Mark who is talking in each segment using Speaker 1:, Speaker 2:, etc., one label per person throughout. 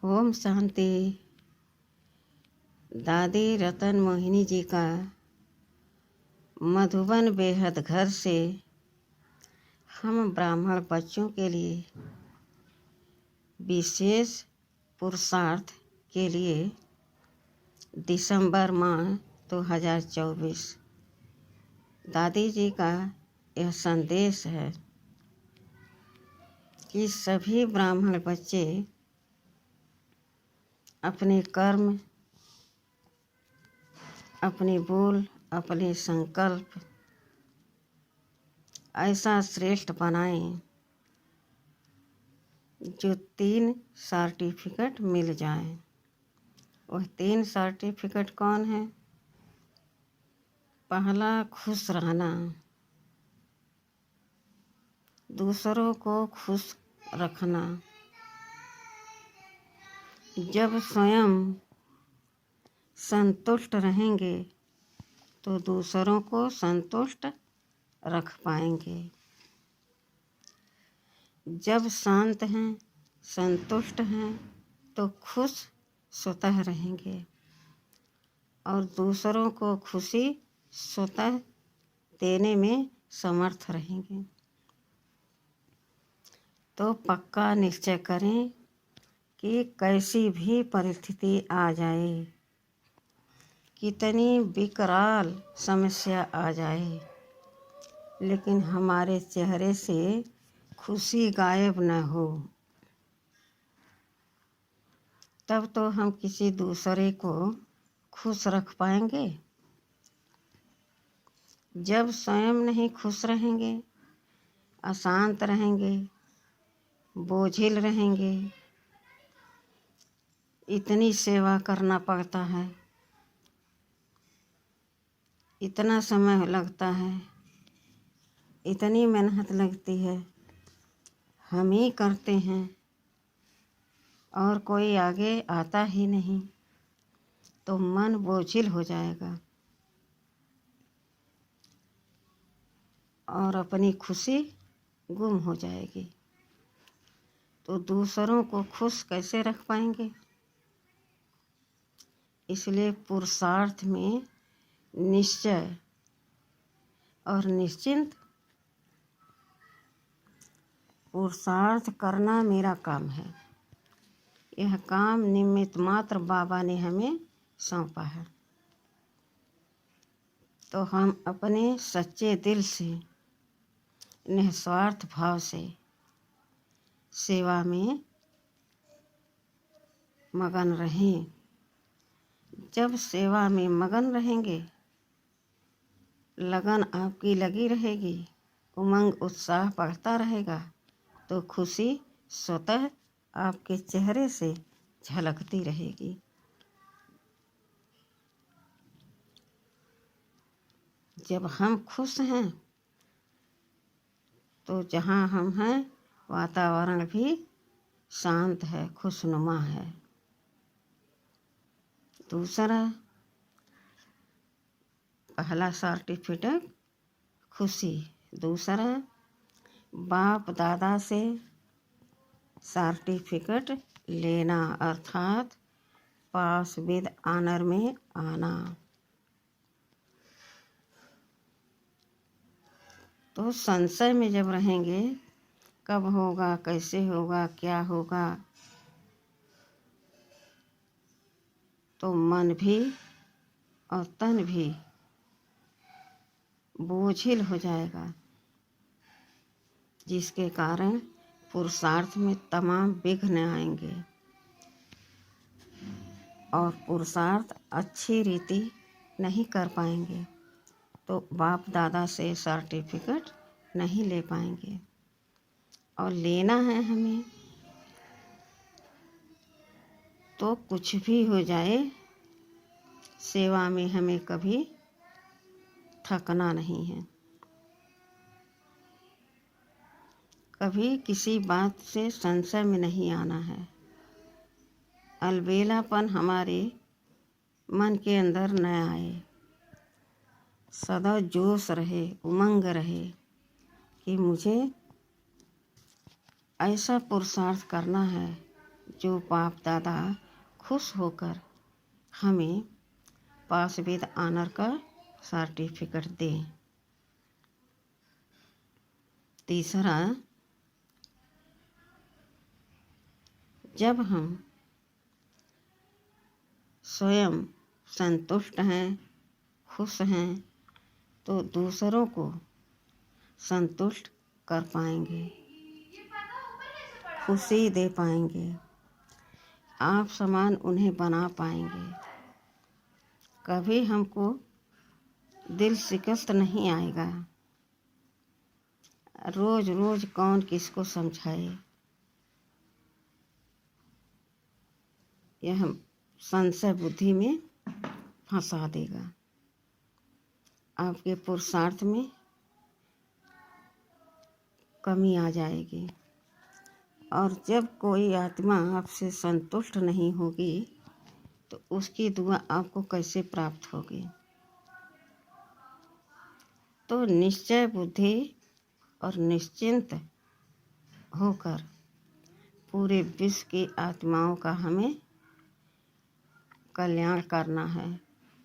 Speaker 1: ओम शांति। दादी रतन मोहिनी जी का मधुबन बेहद घर से हम ब्राह्मण बच्चों के लिए विशेष पुरुषार्थ के लिए दिसंबर माह 2024 दादी जी का यह संदेश है कि सभी ब्राह्मण बच्चे अपने कर्म, अपनी बोल, अपने संकल्प ऐसा श्रेष्ठ बनाएं जो 3 सर्टिफिकेट मिल जाएं। वह 3 सर्टिफिकेट कौन है? पहला, खुश रहना, दूसरों को खुश रखना। जब स्वयं संतुष्ट रहेंगे तो दूसरों को संतुष्ट रख पाएंगे। जब शांत हैं, संतुष्ट हैं तो खुश स्वतः रहेंगे और दूसरों को खुशी स्वतः देने में समर्थ रहेंगे। तो पक्का निश्चय करें कि कैसी भी परिस्थिति आ जाए, कितनी विकराल समस्या आ जाए, लेकिन हमारे चेहरे से खुशी गायब न हो। तब तो हम किसी दूसरे को खुश रख पाएंगे। जब स्वयं नहीं खुश रहेंगे, अशांत रहेंगे, बोझिल रहेंगे, इतनी सेवा करना पड़ता है, इतना समय लगता है, इतनी मेहनत लगती है, हम ही करते हैं और कोई आगे आता ही नहीं, तो मन बोझिल हो जाएगा और अपनी खुशी गुम हो जाएगी। तो दूसरों को खुश कैसे रख पाएंगे? इसलिए पुरुषार्थ में निश्चय और निश्चिंत पुरुषार्थ करना मेरा काम है। यह काम निमित्त मात्र बाबा ने हमें सौंपा है। तो हम अपने सच्चे दिल से, निस्वार्थ भाव से सेवा में मगन रहें। जब सेवा में मगन रहेंगे, लगन आपकी लगी रहेगी, उमंग उत्साह बढ़ता रहेगा, तो खुशी स्वतः आपके चेहरे से झलकती रहेगी। जब हम खुश हैं तो जहाँ हम हैं वातावरण भी शांत है, खुशनुमा है। दूसरा, पहला सर्टिफिकेट खुशी। दूसरा, बाप दादा से सर्टिफिकेट लेना, अर्थात पास विद ऑनर में आना। तो संशय में जब रहेंगे, कब होगा, कैसे होगा, क्या होगा, तो मन भी और तन भी बोझिल हो जाएगा, जिसके कारण पुरुषार्थ में तमाम विघ्न आएंगे और पुरुषार्थ अच्छी रीति नहीं कर पाएंगे, तो बाप दादा से सर्टिफिकेट नहीं ले पाएंगे। और लेना है हमें तो कुछ भी हो जाए, सेवा में हमें कभी थकना नहीं है, कभी किसी बात से संशय में नहीं आना है। अलबेलापन हमारे मन के अंदर न आए, सदा जोश रहे, उमंग रहे कि मुझे ऐसा पुरुषार्थ करना है जो बाप दादा खुश होकर हमें पास विद ऑनर का सर्टिफिकेट दें। तीसरा, जब हम स्वयं संतुष्ट हैं, खुश हैं, तो दूसरों को संतुष्ट कर पाएंगे, खुशी दे पाएंगे, आप समान उन्हें बना पाएंगे। कभी हमको दिल शिकस्त नहीं आएगा। रोज रोज कौन किसको समझाए, यह संशय बुद्धि में फंसा देगा। आपके पुरुषार्थ में कमी आ जाएगी। और जब कोई आत्मा आपसे संतुष्ट नहीं होगी तो उसकी दुआ आपको कैसे प्राप्त होगी। तो निश्चय बुद्धि और निश्चिंत होकर पूरे विश्व की आत्माओं का हमें कल्याण करना है,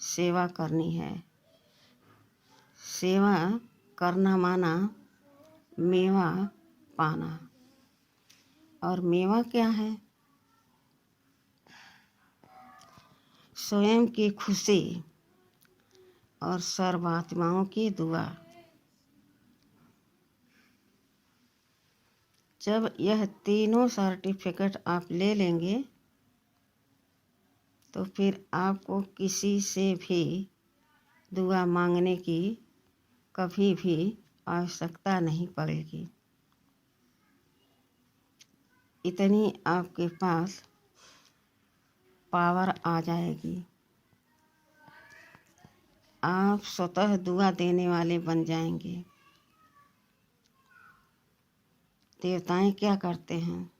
Speaker 1: सेवा करनी है। सेवा करना माना मेवा पाना। और मेवा क्या है? स्वयं की खुशी और सर्वात्माओं की दुआ। जब यह तीनों सर्टिफिकेट आप ले लेंगे तो फिर आपको किसी से भी दुआ मांगने की कभी भी आवश्यकता नहीं पड़ेगी। इतनी आपके पास पावर आ जाएगी। आप स्वतः दुआ देने वाले बन जाएंगे। देवताएं क्या करते हैं?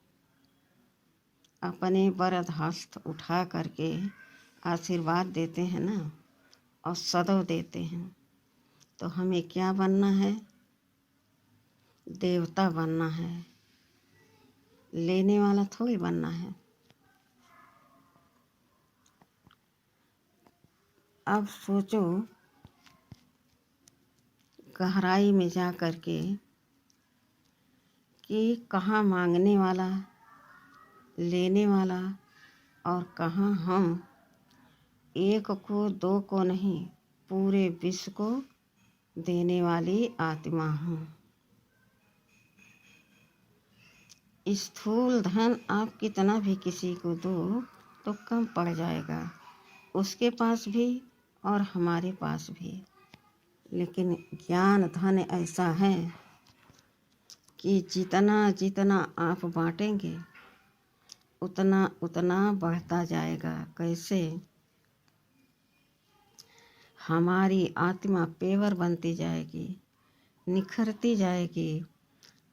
Speaker 1: अपने वरद हस्त उठा करके आशीर्वाद देते हैं ना, और सदैव देते हैं। तो हमें क्या बनना है? देवता बनना है, लेने वाला थोड़ी बनना है। अब सोचो, गहराई में जा कर के कि कहाँ मांगने वाला, लेने वाला, और कहाँ हम एक को दो को नहीं, पूरे विश्व को देने वाली आत्मा हूँ। स्थूल धन आप कितना भी किसी को दो तो कम पड़ जाएगा, उसके पास भी और हमारे पास भी। लेकिन ज्ञान धन ऐसा है कि जितना जितना आप बांटेंगे उतना उतना बढ़ता जाएगा। कैसे? हमारी आत्मा पेवर बनती जाएगी, निखरती जाएगी,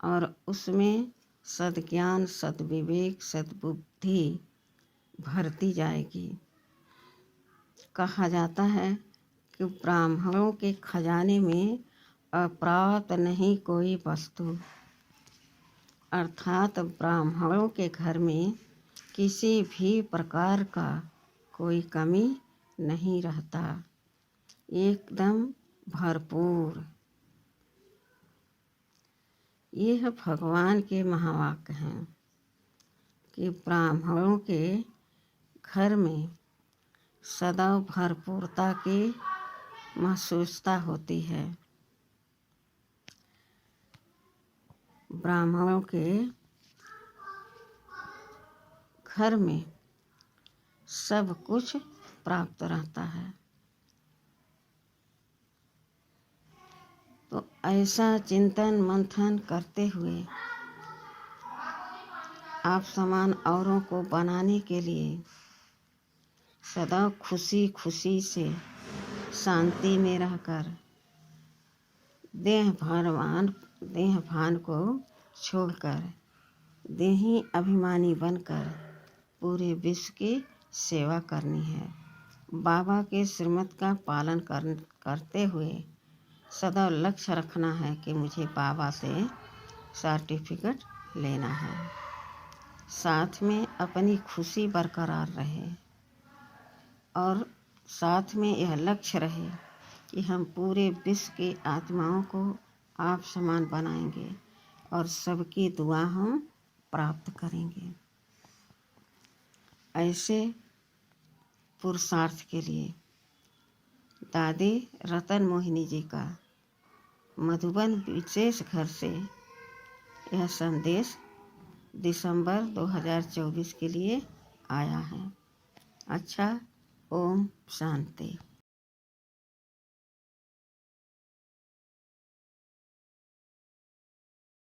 Speaker 1: और उसमें सद्ज्ञान, सद्विवेक, सद्बुद्धि भरती जाएगी। कहा जाता है कि ब्राह्मणों के खजाने में अप्राप्त नहीं कोई वस्तु, अर्थात ब्राह्मणों के घर में किसी भी प्रकार का कोई कमी नहीं रहता, एकदम भरपूर। यह भगवान के महावाक्य हैं कि ब्राह्मणों के घर में सदा भरपूरता की महसूसता होती है। ब्राह्मणों के घर में सब कुछ प्राप्त रहता है। तो ऐसा चिंतन मंथन करते हुए आप समान औरों को बनाने के लिए सदा खुशी खुशी से शांति में रहकर देह भान को छोड़कर देही अभिमानी बनकर पूरे विश्व की सेवा करनी है। बाबा के श्रीमत का पालन करते हुए सदा लक्ष्य रखना है कि मुझे बाबा से सर्टिफिकेट लेना है। साथ में अपनी खुशी बरकरार रहे और साथ में यह लक्ष्य रहे कि हम पूरे विश्व की आत्माओं को आप समान बनाएंगे और सबकी दुआ हम प्राप्त करेंगे। ऐसे पुरुषार्थ के लिए दादी रतन मोहिनी जी का मधुबन विशेष घर से यह संदेश दिसंबर 2024 के लिए आया है। अच्छा, ओम शांति।